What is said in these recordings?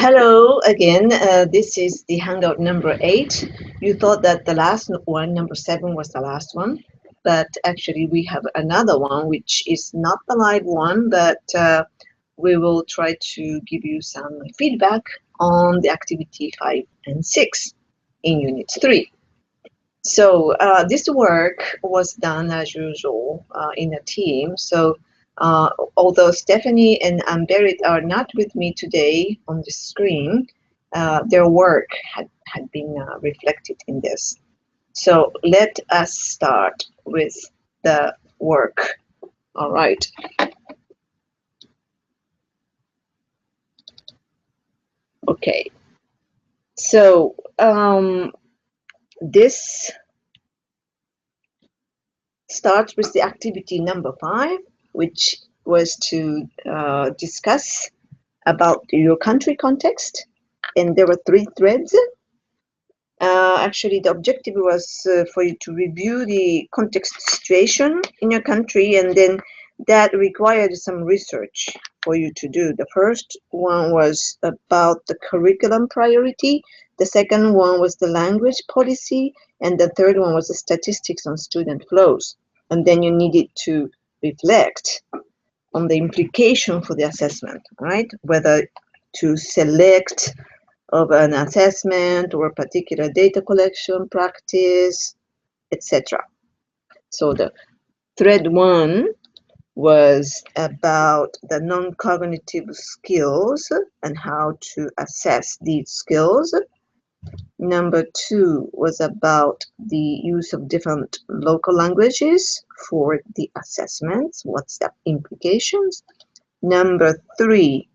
Hello again. This is the Hangout number 8. You thought that the last one, number 7, was the last one, but actually we have another one which is not the live one, but we will try to give you some feedback on the activity 5 and 6 in Unit 3. So this work was done as usual in a team. So although Stephanie and Berit are not with me today on the screen, their work had been reflected in this. So let us start with the work. All right. Okay. So this starts with the activity number 5, which was to discuss about your country context, and there were 3 threads. Actually, the objective was for you to review the context situation in your country, and then that required some research for you to do. The first one was about the curriculum priority, the second one was the language policy, and the third one was the statistics on student flows. And then you needed to reflect on the implication for the assessment, right? Whether to select of an assessment or particular data collection practice, etc. So the thread 1 was about the non-cognitive skills and how to assess these skills. Number 2 was about the use of different local languages for the assessments. What's the implications? Number 3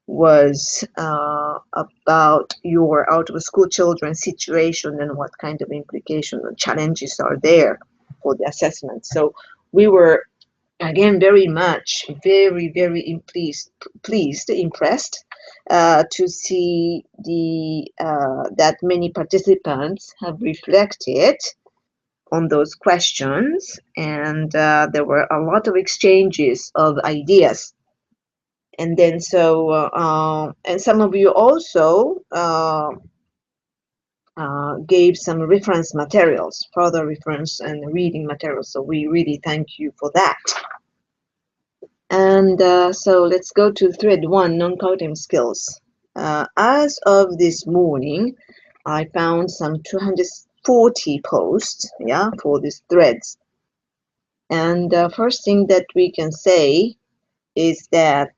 was about your out-of-school children situation and what kind of implications and challenges are there for the assessment. So we were, again, very impressed to see that many participants have reflected on those questions, and there were a lot of exchanges of ideas. And then and some of you also gave some reference materials, further reference and reading materials. So we really thank you for that. And so let's go to thread 1, non-cognitive skills. As of this morning, I found some 240 posts, yeah, for these threads. And first thing that we can say is that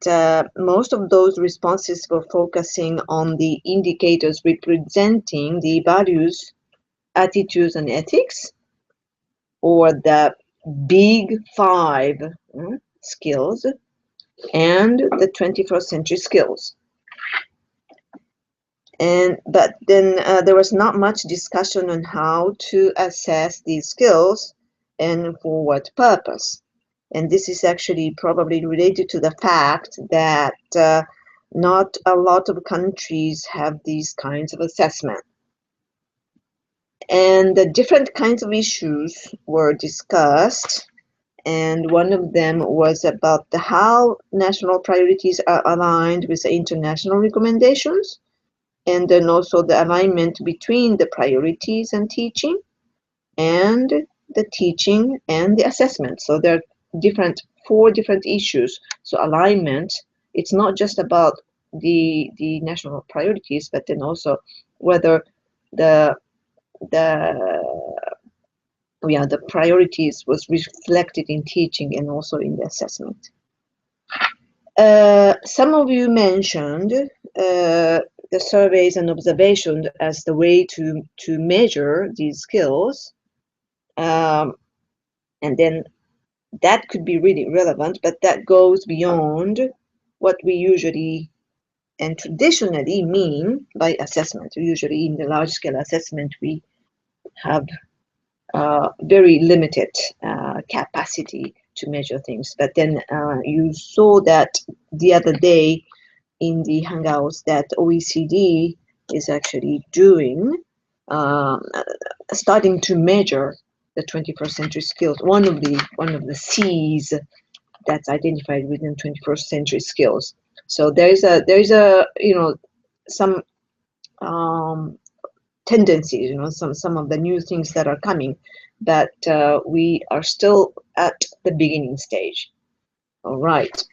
most of those responses were focusing on the indicators representing the values, attitudes, and ethics, or the big 5 skills, and the 21st century skills. But then there was not much discussion on how to assess these skills and for what purpose. And this is actually probably related to the fact that not a lot of countries have these kinds of assessment. And the different kinds of issues were discussed, and one of them was about how national priorities are aligned with the international recommendations, and then also the alignment between the priorities and teaching, and the teaching and the assessment. So there are 4 different issues. So alignment, it's not just about the national priorities, but then also whether the priorities was reflected in teaching and also in the assessment. Some of you mentioned the surveys and observations as the way to measure these skills, and then that could be really relevant, but that goes beyond what we usually and traditionally mean by assessment. Usually in the large-scale assessment, we have very limited capacity to measure things. But then you saw that the other day in the Hangouts that OECD is actually doing, starting to measure the 21st century skills. One of the C's that's identified within 21st century skills. So there is a some tendencies, some of the new things that are coming, but we are still at the beginning stage. All right.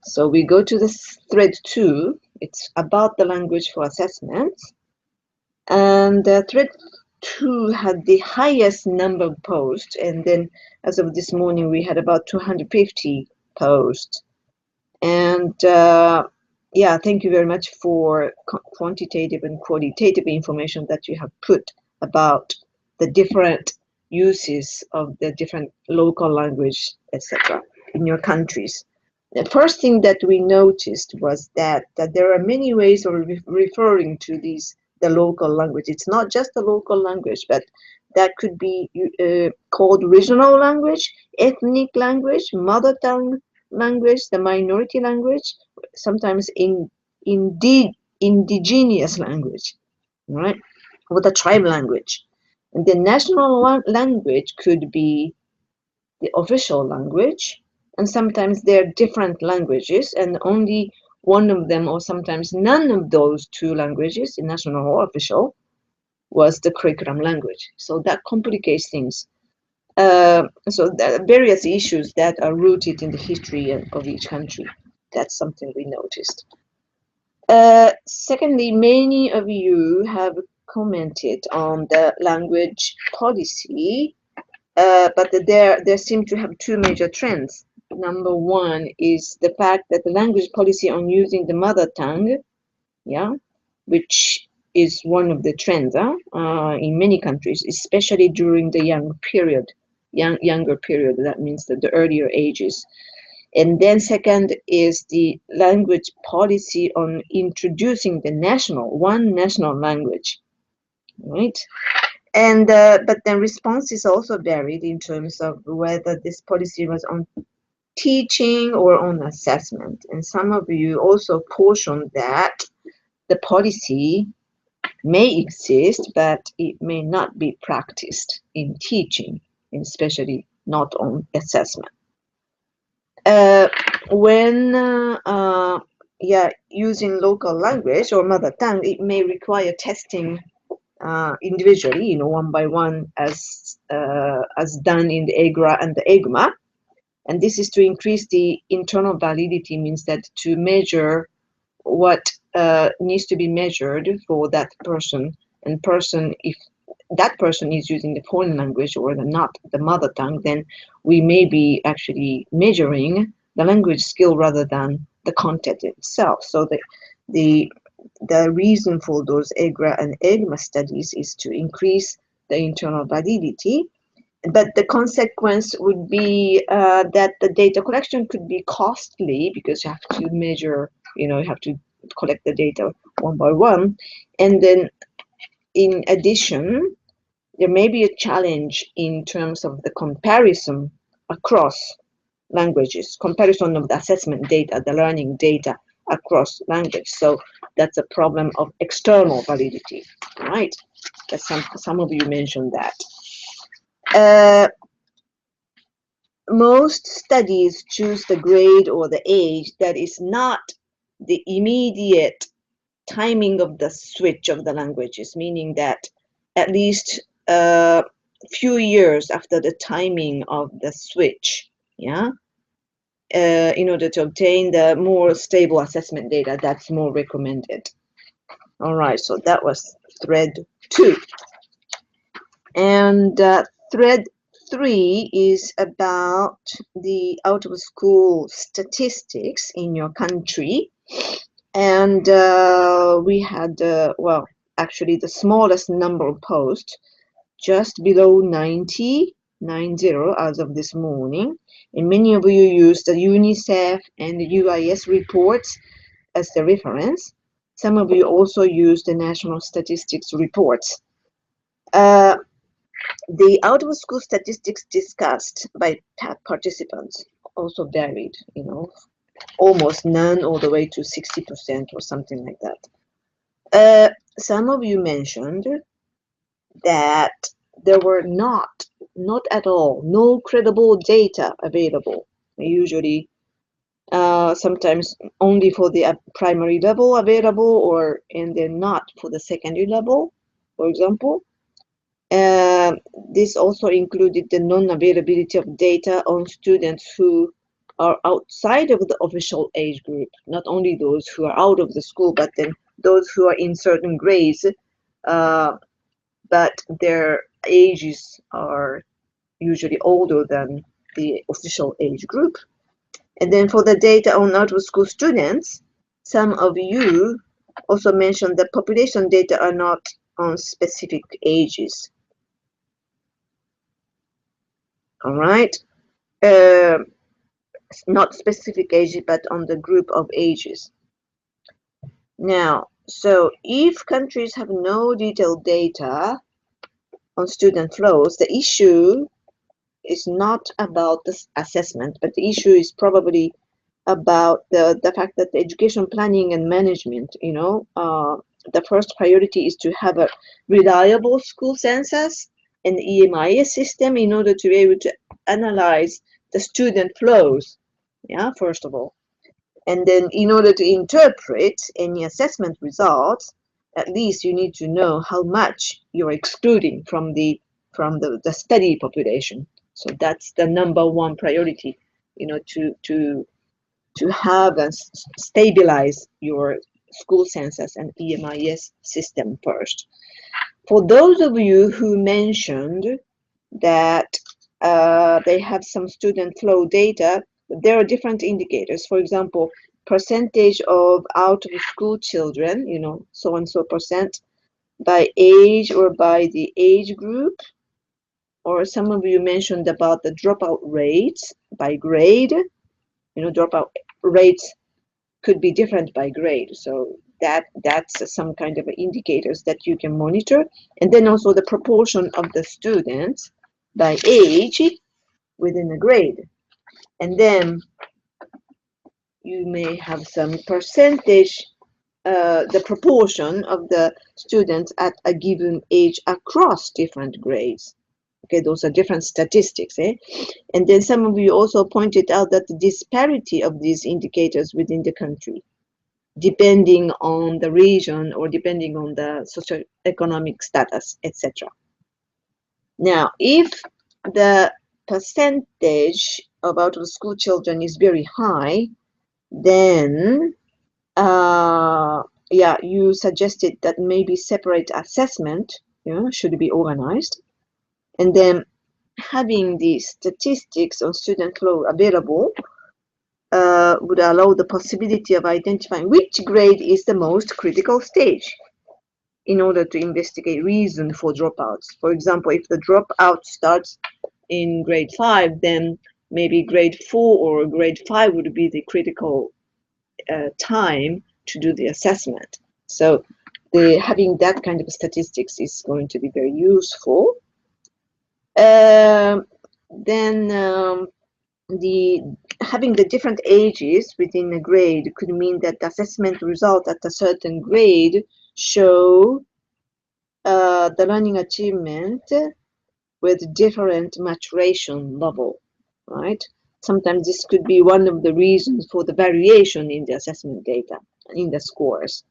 So we go to this thread 2. It's about the language for assessments. And thread 2 had the highest number of posts. And then as of this morning, we had about 250 posts. And yeah, thank you very much for quantitative and qualitative information that you have put about the different uses of the different local language, etc., in your countries. The first thing that we noticed was that there are many ways of referring to the local language. It's not just the local language, but that could be called regional language, ethnic language, mother tongue language, the minority language, sometimes indigenous language, right? Or the tribe language. And the national language could be the official language, and sometimes they're different languages, and only one of them, or sometimes none of those two languages, national or official, was the curriculum language. So that complicates things. So there are various issues that are rooted in the history of each country. That's something we noticed. Secondly, many of you have commented on the language policy, but there seem to have two major trends. Number one is the fact that the language policy on using the mother tongue, yeah, which is one of the trends in many countries, especially during the younger period. That means that the earlier ages. And then second is the language policy on introducing the one national language, right? And but then responses also varied in terms of whether this policy was on teaching or on assessment. And some of you also cautioned that the policy may exist, but it may not be practiced in teaching, and especially not on assessment. When using local language or mother tongue, it may require testing individually, one by one, as done in the EGRA and the EGMA. And this is to increase the internal validity, means that to measure what needs to be measured for that person, and if that person is using the foreign language or not the mother tongue, then we may be actually measuring the language skill rather than the content itself. So the reason for those EGRA and EGMA studies is to increase the internal validity. But the consequence would be that the data collection could be costly, because you have to measure, you have to collect the data one by one. And then in addition, there may be a challenge in terms of the comparison across languages, comparison of the assessment data, the learning data across language. So that's a problem of external validity, right? That some of you mentioned that. Most studies choose the grade or the age that is not the immediate timing of the switch of the languages, meaning that at least a few years after the timing of the switch, in order to obtain the more stable assessment data, that's more recommended. All right, so that was thread 2. And thread 3 is about the out-of-school statistics in your country. And we had, well, actually the smallest number of posts, just below 90 as of this morning. And many of you used the UNICEF and the UIS reports as the reference. Some of you also used the national statistics reports. The out-of-school statistics discussed by participants also varied, almost none all the way to 60% or something like that. Some of you mentioned that there were not at all, no credible data available. Usually sometimes only for the primary level available, and then not for the secondary level, for example. This also included the non-availability of data on students who are outside of the official age group, not only those who are out of the school, but then those who are in certain grades, but their ages are usually older than the official age group. And then for the data on out-of-school students, some of you also mentioned that population data are not on specific ages. All right, not specific ages, but on the group of ages. Now, so if countries have no detailed data on student flows, the issue is not about this assessment, but the issue is probably about the fact that the education planning and management, the first priority is to have a reliable school census and EGMA system in order to be able to analyze the student flows, first of all. And then in order to interpret any assessment results, at least you need to know how much you're excluding from the study population. So that's the number one priority, to have and stabilize your school census and EMIS system first. For those of you who mentioned that they have some student flow data, there are different indicators. For example, percentage of out-of-school children, so and so percent by age or by the age group. Or some of you mentioned about the dropout rates by grade. Dropout rates could be different by grade. So that's some kind of indicators that you can monitor. And then also the proportion of the students by age within a grade. And then you may have some percentage, the proportion of the students at a given age across different grades. Okay, those are different statistics. And then some of you also pointed out that the disparity of these indicators within the country, depending on the region or depending on the socioeconomic status, etc. Now, if the percentage of out-of-school children is very high, then you suggested that maybe separate assessment should be organized, and then having the statistics on student flow available would allow the possibility of identifying which grade is the most critical stage in order to investigate reason for dropouts. For example, if the dropout starts in grade 5, then maybe grade 4 or grade 5 would be the critical time to do the assessment. So having that kind of statistics is going to be very useful. Then having the different ages within a grade could mean that the assessment result at a certain grade show the learning achievement with different maturation level, right? Sometimes this could be one of the reasons for the variation in the assessment data, in the scores.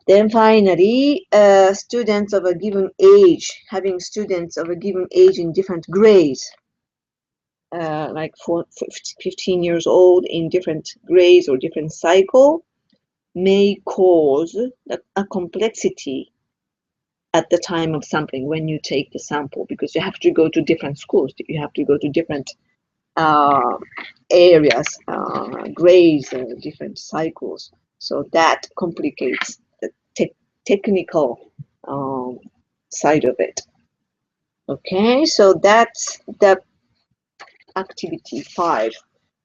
Then finally, students of a given age, having students of a given age in different grades, like 15 years old in different grades or different cycle, may cause a complexity at the time of sampling when you take the sample, because you have to go to different schools, you have to go to different areas, grades, different cycles. So that complicates the technical side of it. Okay, so that's the activity 5.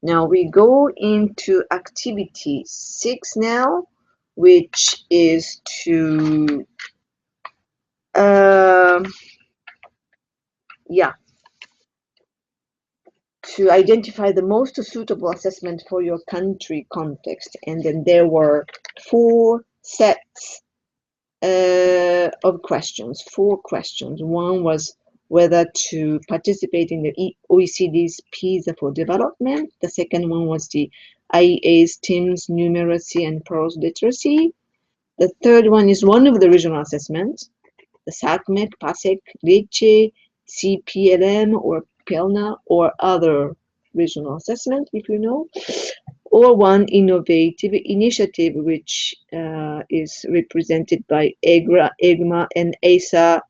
Now we go into activity 6 now, which is to to identify the most suitable assessment for your country context. And then there were 4 sets of questions, 4 questions. One was whether to participate in the OECD's PISA for development. The second one was the IEA's TIMSS numeracy and PIRLS literacy. The third one is one of the regional assessments, the SACMEC, PASEC, LECHE, CPLM, or PELNA, or other regional assessment, if you know, or one innovative initiative, which is represented by EGRA, EGMA, and ASA,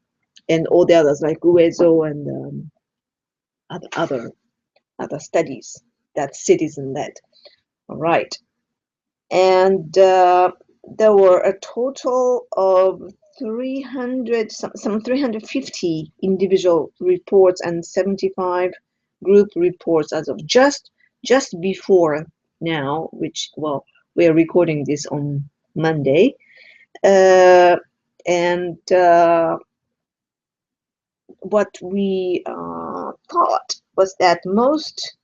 and all the others like UEZO and other studies that's citizen-led. All right. And there were a total of 350 individual reports and 75 group reports as of just before now, which, well, we are recording this on Monday. What we thought was that most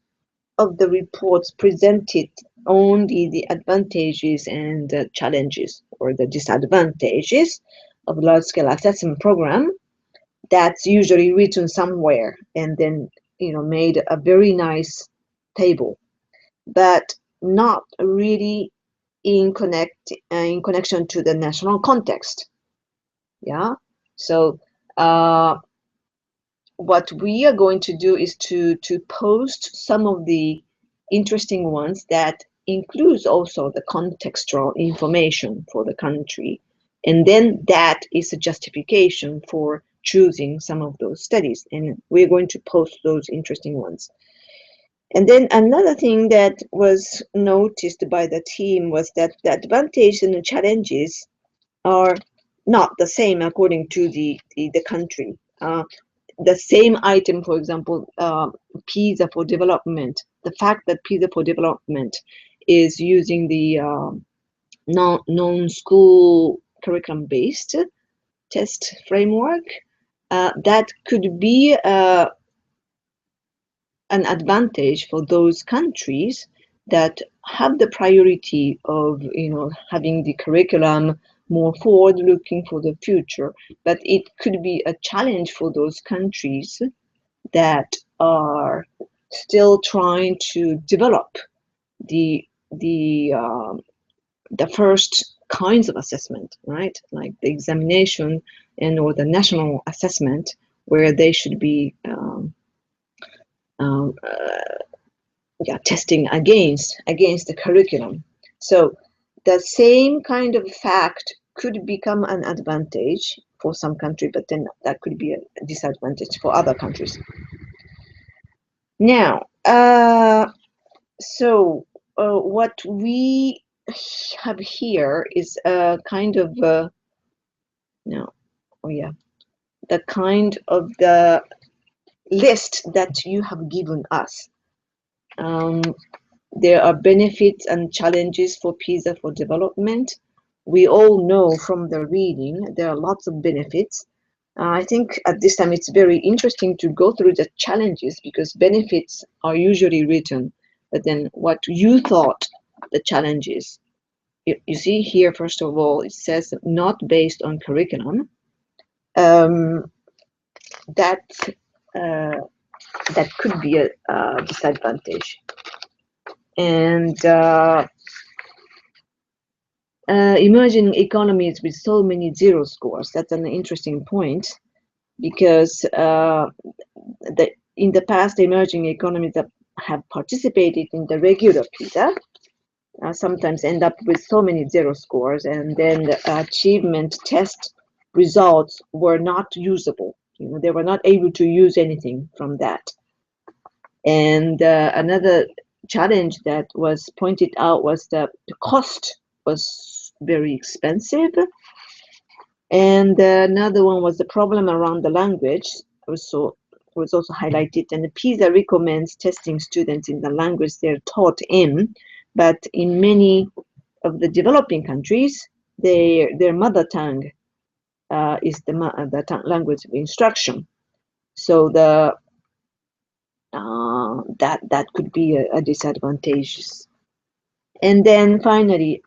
of the reports presented only the advantages and the challenges or the disadvantages of large-scale assessment program. That's usually written somewhere and then, you know, made a very nice table, but not really in connection to the national context. Yeah. So what we are going to do is to post some of the interesting ones that includes also the contextual information for the country, and then that is a justification for choosing some of those studies, and we're going to post those interesting ones. And then another thing that was noticed by the team was that the advantages and the challenges are not the same according to the country. The same item, for example, PISA for development, the fact that PISA for development is using the non-school curriculum-based test framework, that could be an advantage for those countries that have the priority of, you know, having the curriculum more forward-looking for the future, but it could be a challenge for those countries that are still trying to develop the first kinds of assessment, right? Like the examination and or the national assessment, where they should be testing against the curriculum. So the same kind of fact could become an advantage for some country, but then that could be a disadvantage for other countries. Now, what we have here is a kind of the kind of the list that you have given us. There are benefits and challenges for PISA for development. We all know from the reading there are lots of benefits. I think at this time it's very interesting to go through the challenges, because benefits are usually written, but then what you thought the challenges. You see here, first of all, it says not based on curriculum. That could be a disadvantage. And emerging economies with so many zero scores, that's an interesting point, because in the past, emerging economies that have participated in the regular PISA sometimes end up with so many zero scores, and then the achievement test results were not usable. You know, they were not able to use anything from that. And another challenge that was pointed out was that the cost was very expensive. And another one was the problem around the language, was also highlighted. And the PISA recommends testing students in the language they're taught in, but in many of the developing countries, their mother tongue is the language of instruction. So that could be a disadvantage. And then finally,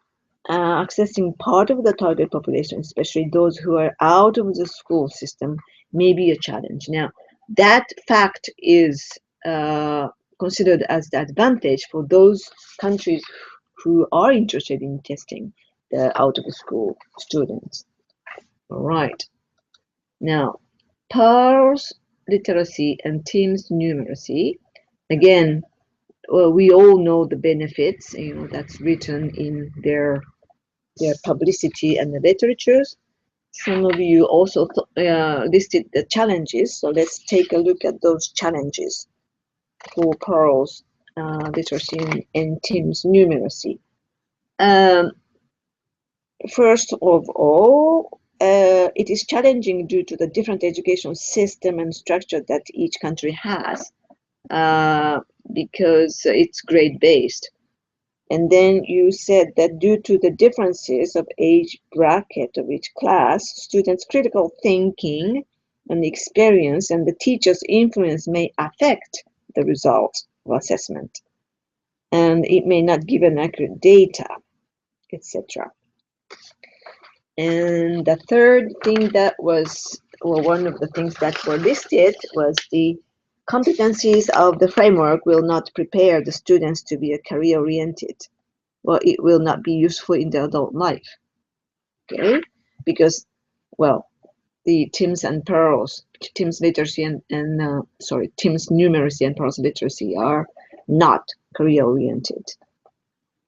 accessing part of the target population, especially those who are out of the school system, may be a challenge. Now, that fact is considered as the advantage for those countries who are interested in testing the out-of-school students. All right. Now, PIRLS literacy and TIMSS numeracy. Again, well, we all know the benefits, that's written in their publicity and the literatures. Some of you also listed the challenges, so let's take a look at those challenges for PIRLS literacy and TIMSS numeracy. First of all, it is challenging due to the different education system and structure that each country has, because it's grade-based. And then you said that due to the differences of age bracket of each class, students' critical thinking and experience and the teacher's influence may affect the results of assessment. And it may not give an accurate data, etc. And the third thing that was, well, one of the things that were listed was the competencies of the framework will not prepare the students to be a career-oriented. Well, it will not be useful in the adult life, okay? Because, well, the TIMSS and PIRLS, TIMSS literacy and TIMSS numeracy and PIRLS literacy are not career-oriented.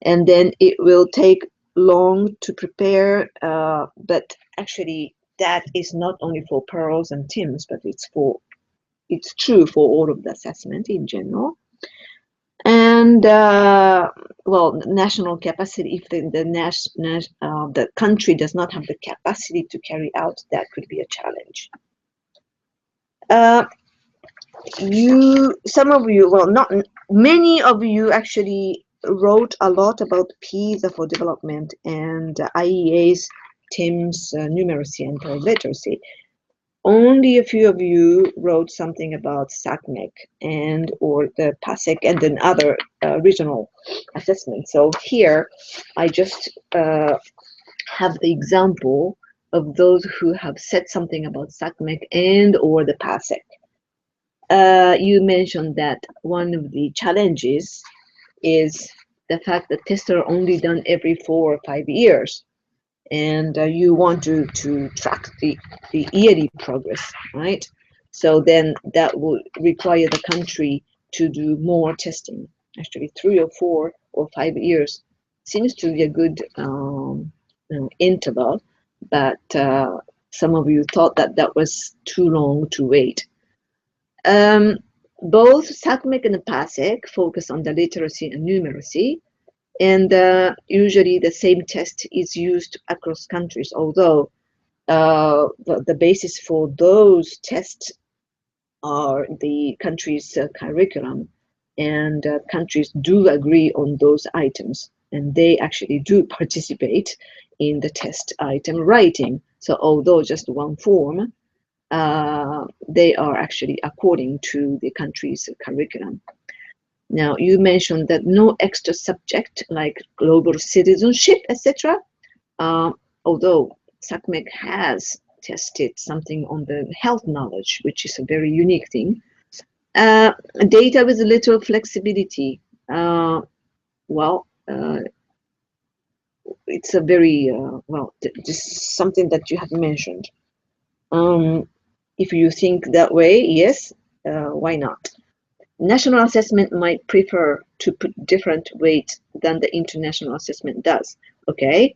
And then it will take long to prepare, but actually that is not only for PIRLS and TIMSS, but it's true for all of the assessment in general. And well, national capacity, if the country does not have the capacity to carry out, that could be a challenge. Some of you, well, not many of you actually wrote a lot about PISA for development and IEA's TIMSS numeracy and literacy. Only a few of you wrote something about SACMEC and or the PASEC and then other regional assessments. So here I just have the example of those who have said something about SACMEC and or the PASEC. You mentioned that one of the challenges is the fact that tests are only done every 4 or 5 years. And you want to track the yearly progress, right? So then that will require the country to do more testing. Actually, 3 or 4 or 5 years seems to be a good interval, but some of you thought that that was too long to wait. Both SACMEC and PASEC focus on the literacy and numeracy. And usually the same test is used across countries, although the basis for those tests are the country's curriculum, and countries do agree on those items, and they actually do participate in the test item writing. So although just one form, they are actually according to the country's curriculum. Now, you mentioned that no extra subject like global citizenship, etc. Although SACMEC has tested something on the health knowledge, which is a very unique thing. Data with little flexibility. It's a very, this is something that you have mentioned. If you think that way, yes, why not? National assessment might prefer to put different weight than the international assessment does. Okay,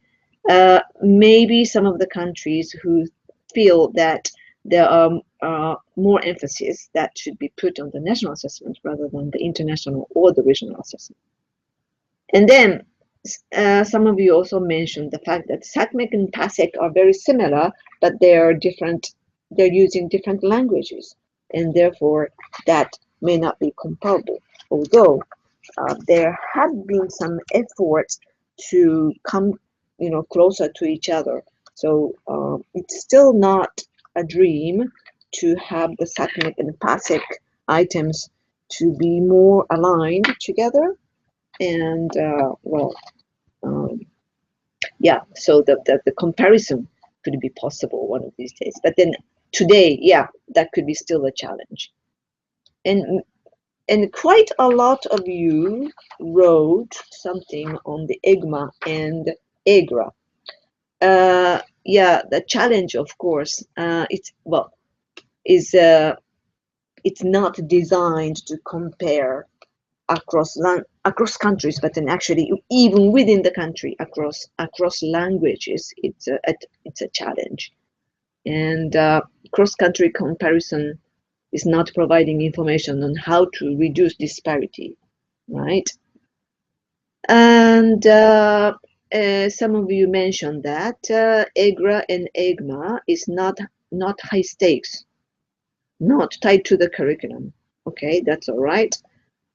maybe some of the countries who feel that there are more emphasis that should be put on the national assessment rather than the international or the regional assessment. And then some of you also mentioned the fact that SACMEC and PASEC are very similar, but they are different. They're using different languages, and therefore that may not be comparable, although there have been some efforts to come, closer to each other. So it's still not a dream to have the SACMEC and PASEC items to be more aligned together. And yeah, so the comparison could be possible one of these days. But then today, yeah, that could be still a challenge. And quite a lot of you wrote something on the EGMA and EGRA. Yeah, the challenge, of course, it's not designed to compare across countries, but then actually even within the country, across languages, it's a challenge. And cross-country comparison is not providing information on how to reduce disparity, right? And some of you mentioned that EGRA and EGMA is not high stakes, not tied to the curriculum. Okay, that's all right.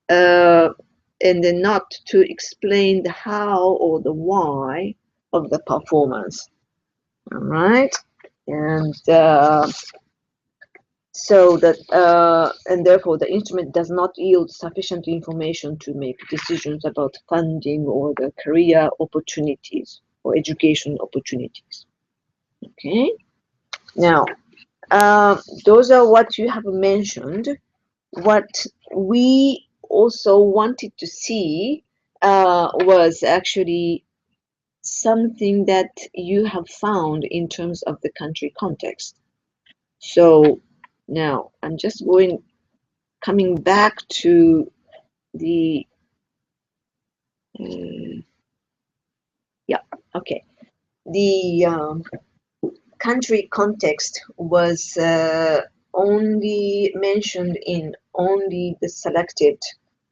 And then not to explain the how or the why of the performance. All right, and so that and therefore the instrument does not yield sufficient information to make decisions about funding or the career opportunities or education opportunities. Okay, now those are what you have mentioned. What we also wanted to see was actually something that you have found in terms of the country context. So now I'm just coming back to the yeah, okay. The country context was only mentioned in only the selected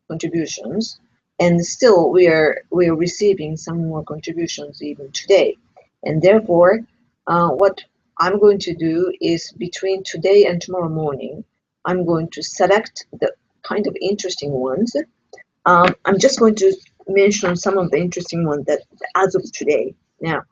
contributions, and still we're receiving some more contributions even today. And therefore, what I'm going to do is between today and tomorrow morning, I'm going to select the kind of interesting ones. I'm just going to mention some of the interesting ones that as of today. Now,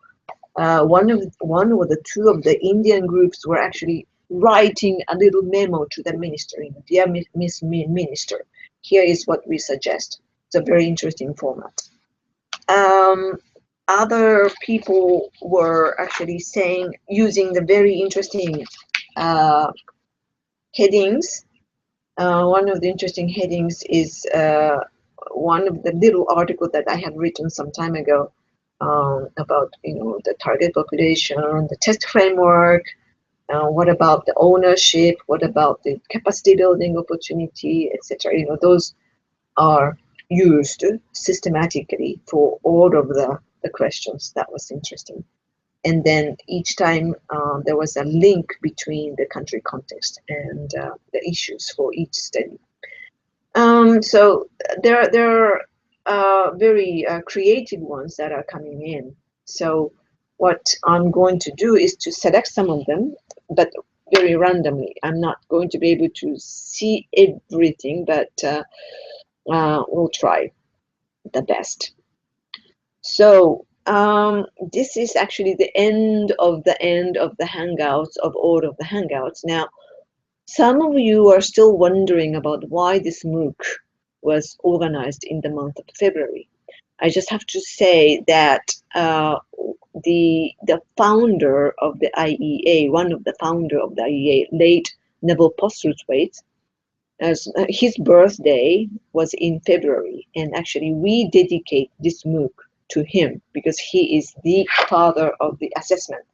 one or the two of the Indian groups were actually writing a little memo to the minister. Dear Miss Minister, here is what we suggest. It's a very interesting format. Other people were actually saying, using the very interesting headings. One of the interesting headings is one of the little article that I had written some time ago about the target population, the test framework. What about the ownership? What about the capacity building opportunity, etc.? Those are used systematically for all of the questions. That was interesting. And then each time there was a link between the country context and the issues for each study. So there are very creative ones that are coming in. So what I'm going to do is to select some of them, but very randomly. I'm not going to be able to see everything, but we'll try the best. So this is actually the end of the Hangouts, of all of the Hangouts. Now, some of you are still wondering about why this MOOC was organized in the month of February. I just have to say that the founder of the IEA, one of the founder of the IEA, late Neville Postlethwaite, as his birthday was in February, and actually we dedicate this MOOC to him because he is the father of the assessment,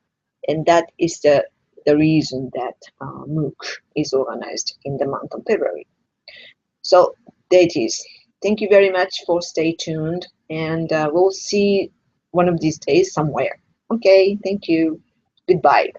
and that is the reason that MOOC is organized in the month of February. So there it is. Thank you very much for stay tuned, and we'll see one of these days somewhere. Okay, thank you. Goodbye.